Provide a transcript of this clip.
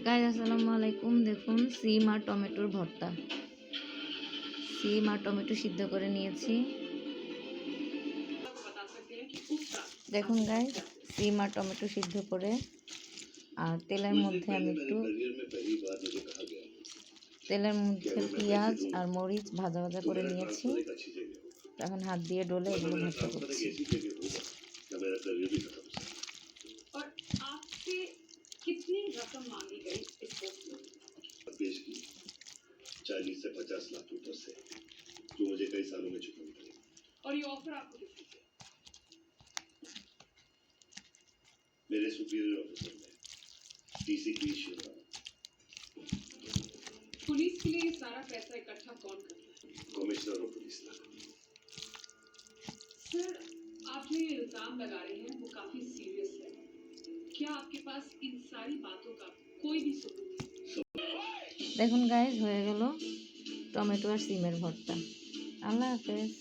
Guys আসসালামু আলাইকুম। দেখুন সিম আর টমেটোর ভর্তা। সিম আর টমেটো সিদ্ধ করে নিয়েছি। দেখুন গাইস, সিম আর টমেটো সিদ্ধ করে আর তেলের মধ্যে আমি একটু পেঁয়াজ আর মরিচ ভাজা ভাজা করে নিয়েছি। এখন হাত দিয়ে ডলে এগুলো ভর্তা করছি। कितनी रकम मांगी गई इस पोस्ट में? पेश की 40 से 50 लाख ऊपर से, जो मुझे कई सालों में चुकानी पड़ी। और ये ऑफर आपको किसने किया? मेरे सुपीरियर ऑफिसर ने, डीसीपी शिवराम। पुलिस के लिए ये सारा पैसा इकट्ठा कौन करता है? कमिश्नर ऑफ पुलिस ना। सर, आप जो ये इल्जाम लगा रहे हैं वो काफी सीरियस है। क्या आपके पास इन सारी बातों का कोई भी सबूत है? দেখুন গাইস, হয়ে গেল টমেটো আর সিমের ভর্তা। আল্লাহ হাফেজ।